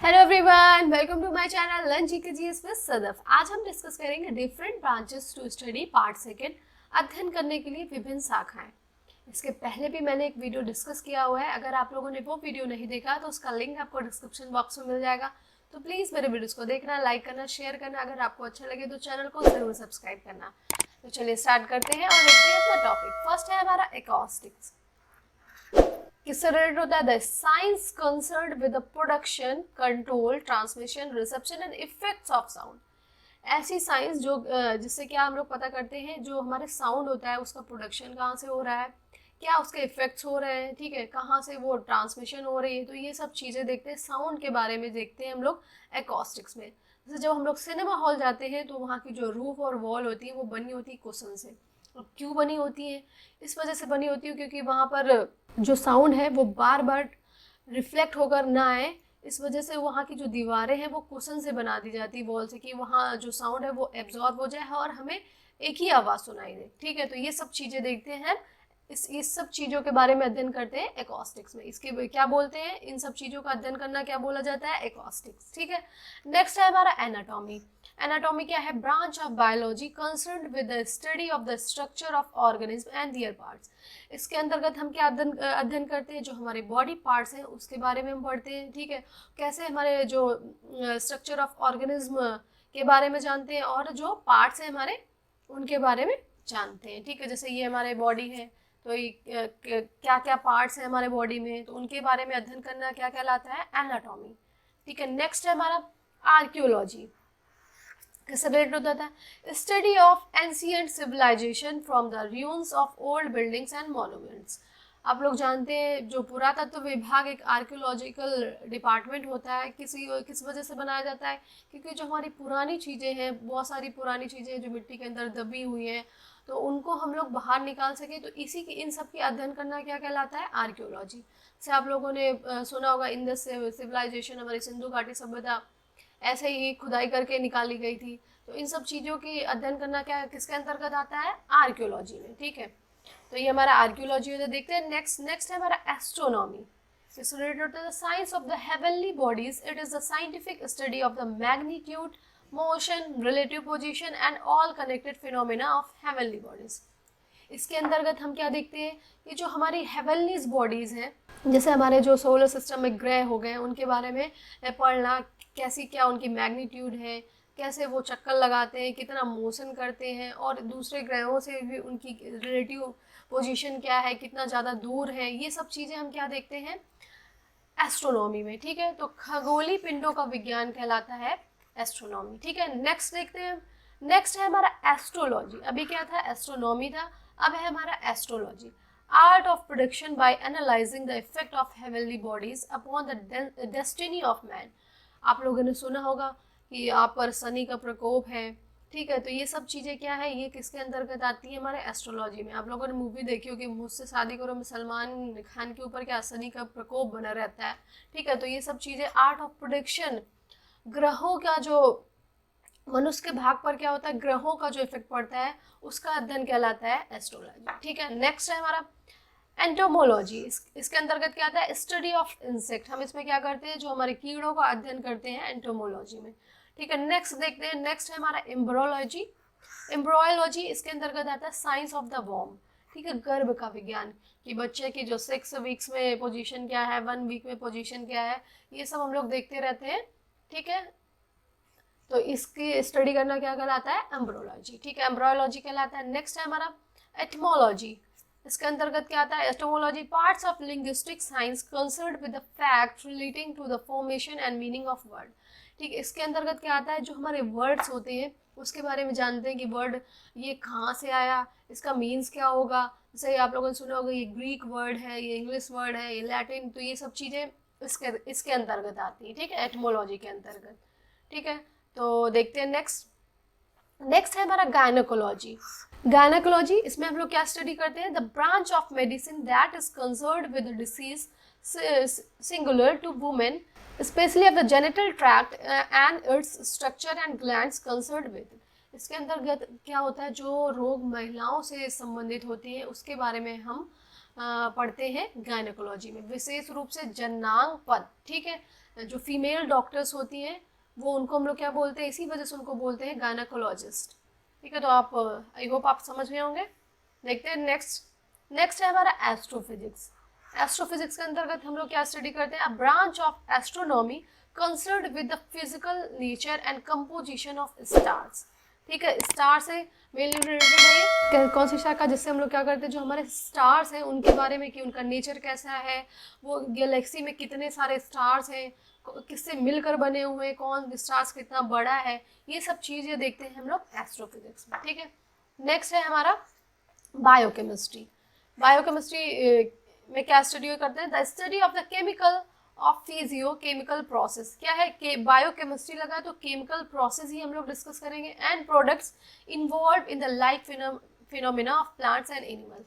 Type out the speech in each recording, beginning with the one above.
Hello everyone, welcome to my channel learn GK GS with Sadaf. आज हम discuss करेंगे different branches to study part second, अध्ययन करने के लिए विभिन्न शाखाएं। इसके पहले भी मैंने एक वीडियो डिस्कस किया हुआ है। अगर आप लोगों ने वो वीडियो नहीं देखा तो उसका लिंक आपको डिस्क्रिप्शन बॉक्स में मिल जाएगा। तो प्लीज़ मेरे वीडियोस को देखना, लाइक करना, शेयर करना। अगर आपको अच्छा लगे तो चैनल को जरूर सब्सक्राइब करना। तो चलिए स्टार्ट करते हैं और देखते हैं अपना टॉपिक। फर्स्ट है हमारा एकॉस्टिक्स। किससे रिलेटेड होता है? The science concerned with the production, control, transmission, reception and effects of sound. ऐसी साइंस जो जिससे क्या हम लोग पता करते हैं जो हमारे साउंड होता है उसका प्रोडक्शन कहाँ से हो रहा है, क्या उसके इफेक्ट्स हो रहे हैं, ठीक है, कहाँ से वो ट्रांसमिशन हो रही है। तो ये सब चीज़ें देखते हैं, साउंड के बारे में देखते हैं हम लोग एकॉस्टिक्स में। जैसे जब हम लोग सिनेमा हॉल जाते हैं तो वहाँ की जो रूफ और वॉल होती है वो बनी होती है कुशन से। अब क्यों बनी होती है? इस वजह से बनी होती है क्योंकि वहाँ पर जो साउंड है वो बार बार रिफ्लेक्ट होकर ना आए। इस वजह से वहाँ की जो दीवारें हैं वो कुशन से बना दी जाती है, वॉल से, कि वहाँ जो साउंड है वो एब्जॉर्ब हो जाए और हमें एक ही आवाज़ सुनाई दे। ठीक है, तो ये सब चीज़ें देखते हैं, इस सब चीज़ों के बारे में अध्ययन करते हैं एकॉस्टिक्स में। इसके क्या बोलते हैं, इन सब चीज़ों का अध्ययन करना क्या बोला जाता है? एकॉस्टिक्स। ठीक है, नेक्स्ट है हमारा एनाटॉमी। एनाटॉमी क्या है? Branch of biology concerned with the study of the structure of organism and there parts. इसके अंतर्गत हम क्या अध्ययन करते हैं? जो हमारे बॉडी पार्ट्स हैं उसके बारे में हम पढ़ते हैं। ठीक है, कैसे हमारे जो स्ट्रक्चर ऑफ ऑर्गेनिज्म के बारे में जानते हैं और जो पार्ट्स हैं हमारे उनके बारे में जानते हैं। ठीक है, जैसे ये हमारे बॉडी है तो ये क्या क्या पार्ट्स हैं हमारे बॉडी में, तो उनके बारे में अध्ययन करना क्या कहलाता है? एनाटॉमी। ठीक है, नेक्स्ट है हमारा आर्कियोलॉजी। किससे रिलेटेड होता था? Study of ancient civilization from the ruins of old buildings and monuments. आप लोग जानते हैं जो पुरातत्व विभाग एक आर्कियोलॉजिकल डिपार्टमेंट होता है, किस वजह से बनाया जाता है? क्योंकि जो हमारी पुरानी चीज़ें हैं, बहुत सारी पुरानी चीज़ें जो मिट्टी के अंदर दबी हुई हैं, तो उनको हम लोग बाहर निकाल सकें। तो इसी की इन सब की अध्ययन करना क्या कहलाता है? आर्कियोलॉजी। जैसे आप लोगों ने सुना होगा इंडस सिविलाइजेशन, हमारी सिंधु घाटी सभ्यता ऐसे ही खुदाई करके निकाली गई थी। तो इन सब चीज़ों की अध्ययन करना क्या किसके अंतर्गत आता है? आर्कियोलॉजी में। ठीक है, तो ये हमारा आर्कियोलॉजी होता है। देखते हैं नेक्स्ट है हमारा एस्ट्रोनॉमी। इससे रिलेटेड होता है the science of the heavenly bodies. It is the scientific study of the magnitude, motion, relative position and all connected phenomena of heavenly bodies. इसके अंतर्गत हम क्या देखते हैं? ये जो हमारी हेवनलीज बॉडीज हैं, जैसे हमारे जो सोलर सिस्टम में ग्रह हो गए उनके बारे में पढ़ना, कैसी क्या उनकी मैग्नीट्यूड है, कैसे वो चक्कर लगाते हैं, कितना मोशन करते हैं, और दूसरे ग्रहों से भी उनकी रिलेटिव पोजीशन क्या है, कितना ज़्यादा दूर है, ये सब चीज़ें हम क्या देखते हैं? एस्ट्रोनॉमी में। ठीक है, तो खगोलीय पिंडों का विज्ञान कहलाता है एस्ट्रोनॉमी। ठीक है, नेक्स्ट देखते हैं। नेक्स्ट है हमारा एस्ट्रोलॉजी। अभी क्या था? एस्ट्रोनॉमी था, अब है हमारा astrology. Art of prediction by analysing the effect of heavenly bodies upon the destiny of man. आप लोगों ने सुना होगा कि आप पर शनि का प्रकोप है। ठीक है, तो ये सब चीज़ें क्या है, ये किसके अंतर्गत आती है? हमारे एस्ट्रोलॉजी में। आप लोगों ने मूवी देखी होगी मुझसे शादी करो में सलमान खान के ऊपर क्या शनि का प्रकोप बना रहता है। ठीक है, तो ये सब चीज़ें आर्ट ऑफ प्रोडिक्शन, ग्रहों का जो मनुष्य के भाग पर क्या होता है, ग्रहों का जो इफेक्ट पड़ता है उसका अध्ययन कहलाता है एस्ट्रोलॉजी। ठीक है, नेक्स्ट है हमारा एंटोमोलॉजी। इसके अंतर्गत क्या आता है? Study of insect. हम इसमें क्या करते हैं? जो हमारे कीड़ों का अध्ययन करते हैं एंटोमोलॉजी में। ठीक है, नेक्स्ट देखते हैं। नेक्स्ट है हमारा एम्ब्रोलॉजी। एम्ब्रोयोलॉजी इसके अंतर्गत आता है साइंस ऑफ द वॉर्म। ठीक है, गर्भ का विज्ञान, कि बच्चे की जो 6 वीक्स में पोजीशन क्या है, 1 वीक में पोजीशन क्या है, ये सब हम लोग देखते रहते हैं। ठीक है, तो इसकी स्टडी करना क्या कहलाता है? एम्ब्रोलॉजी। ठीक है, एम्ब्रोयोलॉजी कहलाता है। नेक्स्ट है हमारा एटमोलॉजी। इसके अंतर्गत क्या आता है? Etymology parts of linguistic science concerned with the fact relating to the formation and meaning of word. ठीक है, इसके अंतर्गत क्या आता है? जो हमारे वर्ड्स होते हैं उसके बारे में जानते हैं कि वर्ड ये कहाँ से आया, इसका मीन्स क्या होगा। जैसे आप लोगों ने सुना होगा ये ग्रीक वर्ड है, ये इंग्लिश वर्ड है, ये लैटिन, तो ये सब चीज़ें इसके अंतर्गत आती हैं। ठीक है, एटमोलॉजी के अंतर्गत। ठीक है, तो देखते हैं नेक्स्ट है हमारा गायनेकोलॉजी। गायनेकोलॉजी, इसमें हम लोग क्या स्टडी करते हैं? The branch of medicine that is concerned with the disease singular to women, specially of the genital tract and its structure and glands concerned with. इसके अंतर्गत क्या होता है? जो रोग महिलाओं से संबंधित होते हैं उसके बारे में हम पढ़ते हैं गायनेकोलॉजी में, विशेष रूप से जननांग पद, ठीक है। जो फीमेल डॉक्टर्स होती हैं वो, उनको हम लोग क्या बोलते हैं, इसी वजह से उनको बोलते हैं गायनेकोलॉजिस्ट, ठीक है। तो आप आई होप आप समझ गए होंगे। देखते हैं नेक्स्ट है हमारा एस्ट्रोफिजिक्स। एस्ट्रोफिजिक्स के अंतर्गत हम लोग क्या स्टडी करते हैं, a branch of astronomy concerned with the physical nature and composition of stars, ठीक है। स्टार से मेनली रिलेटेड है कौन सी शाखा, जिससे हम लोग क्या करते हैं, जो हमारे स्टार्स हैं उनके बारे में कि उनका नेचर कैसा है, वो गैलेक्सी में कितने सारे स्टार्स हैं, किससे मिलकर बने हुए हैं, कौन स्टार्स कितना बड़ा है, ये सब चीज़ें देखते हैं हम लोग एस्ट्रोफिजिक्स में, ठीक है। नेक्स्ट है हमारा बायोकेमिस्ट्री। बायोकेमिस्ट्री में क्या स्टडी करते हैं, the study of the chemical of physio chemical process, क्या है कि बायोकेमिस्ट्री लगा तो केमिकल प्रोसेस ही हम लोग डिस्कस करेंगे, and products involve in the life phenomena of plants and animals,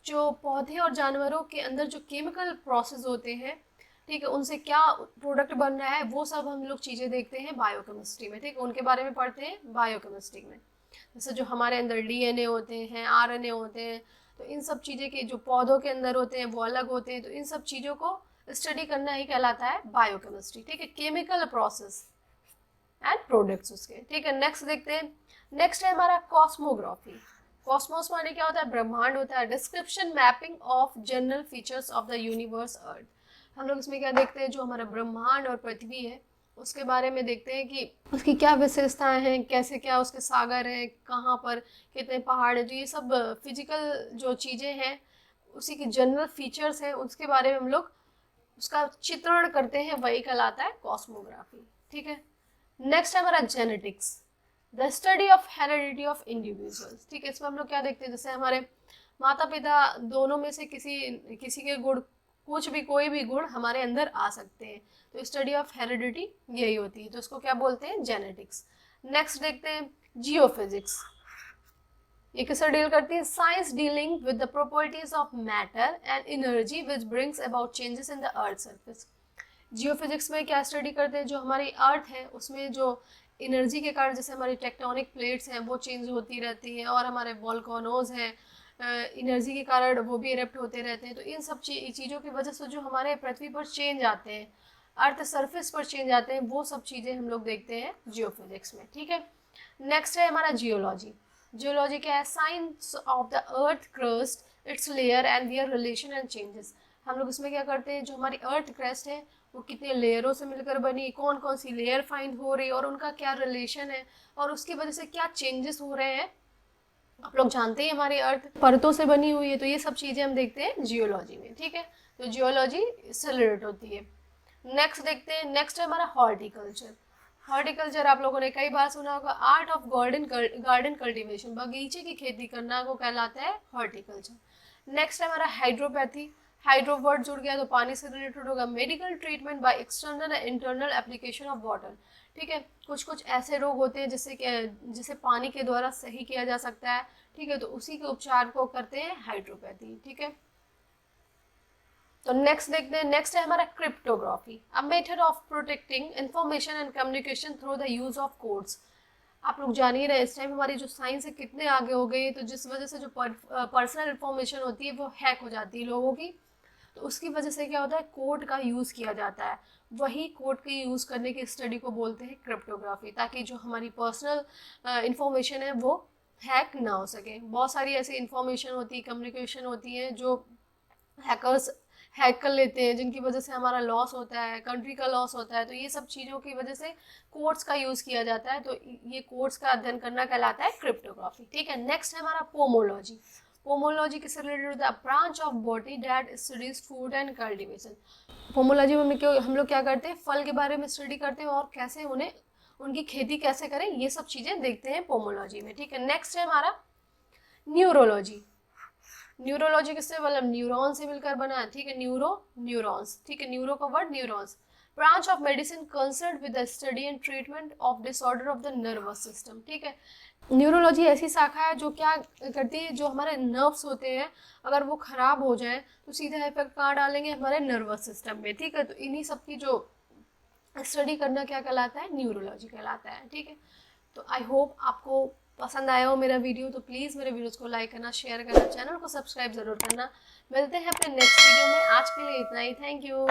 जो पौधे और जानवरों के अंदर जो केमिकल प्रोसेस होते हैं, ठीक है, उनसे क्या प्रोडक्ट बन रहा है, वो सब हम लोग चीज़ें देखते हैं बायोकेमिस्ट्री में, ठीक है, उनके बारे में पढ़ते हैं बायोकेमिस्ट्री में। जैसे जो हमारे अंदर डीएनए होते हैं, आरएनए होते हैं, तो इन सब चीज़ें के जो पौधों के अंदर होते हैं वो अलग होते हैं, तो इन सब चीज़ों को स्टडी करना ही कहलाता है बायोकेमिस्ट्री, ठीक है, केमिकल प्रोसेस एंड प्रोडक्ट्स उसके, ठीक है। नेक्स्ट देखते हैं, नेक्स्ट है हमारा कॉस्मोग्राफी। कॉस्मोस माने क्या होता है, ब्रह्मांड होता है, description mapping of general features of the universe earth. हम लोग इसमें क्या देखते हैं, जो हमारा ब्रह्मांड और पृथ्वी है उसके बारे में देखते हैं कि उसकी क्या विशेषताएं हैं, कैसे क्या उसके सागर हैं, कहाँ पर कितने पहाड़ हैं, जो ये सब फिजिकल जो चीज़ें हैं उसी की जनरल फीचर्स हैं, उसके बारे में हम लोग उसका चित्रण करते हैं, वही कहलाता है कॉस्मोग्राफी, ठीक है। नेक्स्ट है हमारा genetics, the study of heredity of individuals, ठीक है। इसमें हम लोग क्या देखते हैं, जैसे हमारे माता पिता दोनों में से किसी के गुण, कुछ भी कोई भी गुण हमारे अंदर आ सकते हैं, तो स्टडी ऑफ हेरिडिटी यही होती है, तो इसको क्या बोलते हैं, जेनेटिक्स। नेक्स्ट देखते हैं जियोफिजिक्स, ये किससे डील करती है, science dealing with the properties of matter and energy which brings about changes in the earth surface. Geophysics में क्या स्टडी करते हैं, जो हमारी अर्थ है उसमें जो एनर्जी के कारण, जैसे हमारी टेक्टोनिक प्लेट्स हैं वो चेंज होती रहती हैं, और हमारे वॉल्केनोज हैं एनर्जी के कारण वो भी इरेप्ट होते रहते हैं, तो इन सब चीज़ों की वजह से जो हमारे पृथ्वी पर चेंज आते हैं, अर्थ सरफेस पर चेंज आते हैं, वो सब चीज़ें हम लोग देखते हैं जियोफिजिक्स में, ठीक है। नेक्स्ट है हमारा जियोलॉजी। जियोलॉजी क्या है, science of the earth crust, it's layer and there relation and changes. हम लोग इसमें क्या करते हैं, जो हमारी अर्थ क्रस्ट है वो कितने लेयरों से मिलकर बनी, कौन कौन सी लेयर फाइंड हो रही है और उनका क्या रिलेशन है, और उसकी वजह से क्या चेंजेस हो रहे हैं। आप लोग जानते हैं हमारी अर्थ परतों से बनी हुई है, तो ये सब चीज़ें हम देखते हैं जियोलॉजी में, ठीक है। तो जियोलॉजी इससे रिलेटेड होती है। नेक्स्ट देखते हैं, नेक्स्ट है हमारा हॉर्टिकल्चर। हॉर्टिकल्चर आप लोगों ने कई बार सुना होगा, आर्ट ऑफ गार्डन कल्टीवेशन, बगीचे की खेती करना को कहलाता है हॉर्टिकल्चर। नेक्स्ट है हमारा हाइड्रोपैथी, हाइड्रो वर्ड जुड़ गया तो पानी से रिलेटेड होगा, medical treatment by external and internal application of water, ठीक है। कुछ कुछ ऐसे रोग होते हैं जिसे पानी के द्वारा सही किया जा सकता है, ठीक है, तो उसी के उपचार को करते हैं हाइड्रोपैथी, ठीक है। तो नेक्स्ट देखते हैं, नेक्स्ट है हमारा cryptography, a method of protecting information and communication through the use of codes. आप लोग जान ही रहे इस टाइम हमारी जो साइंस है कितने आगे हो गई है, तो जिस वजह से जो पर्सनल इंफॉर्मेशन होती है वो हैक हो जाती है लोगों की, तो उसकी वजह से क्या होता है, कोड का यूज़ किया जाता है, वही कोड के यूज़ करने की स्टडी को बोलते हैं क्रिप्टोग्राफी, ताकि जो हमारी पर्सनल इंफॉर्मेशन है वो हैक ना हो सके। बहुत सारी ऐसी इंफॉर्मेशन होती है, कम्युनिकेशन होती है जो हैकर्स हैक कर लेते हैं, जिनकी वजह से हमारा लॉस होता है, कंट्री का लॉस होता है, तो ये सब चीज़ों की वजह से कोड्स का यूज़ किया जाता है, तो ये कोड्स का अध्ययन करना कहलाता है क्रिप्टोग्राफी, ठीक है। नेक्स्ट है हमारा पोमोलॉजी। पोमोलॉजी किससे रिलेटेड होता है, branch of body that studies food and cultivation. Pomology में हम लोग क्या करते हैं, फल के बारे में स्टडी करते हैं और कैसे उन्हें उनकी खेती कैसे करें, ये सब चीज़ें देखते हैं पोमोलॉजी में, ठीक है। नेक्स्ट है हमारा न्यूरोलॉजी। न्यूरोलॉजी किससे, मतलब न्यूरॉन से मिलकर बना है, ठीक है, न्यूरॉन्स, ठीक है, न्यूरो का word neurons. Branch of medicine concerned with the study and treatment of disorder of the nervous system, ठीक है। न्यूरोलॉजी ऐसी शाखा है जो क्या करती है, जो हमारे नर्व्स होते हैं अगर वो खराब हो जाए तो सीधा इफेक्ट कहाँ डालेंगे, हमारे नर्वस सिस्टम में, ठीक है। तो इन्हीं सब की जो स्टडी करना क्या कहलाता है, न्यूरोलॉजी कहलाता है, ठीक है। तो आई होप आपको पसंद आया हो मेरा वीडियो तो प्लीज़ मेरे वीडियोज़ को लाइक करना, शेयर करना, चैनल को सब्सक्राइब ज़रूर करना। मिलते हैं अपने नेक्स्ट वीडियो में। आज के लिए इतना ही। Thank you.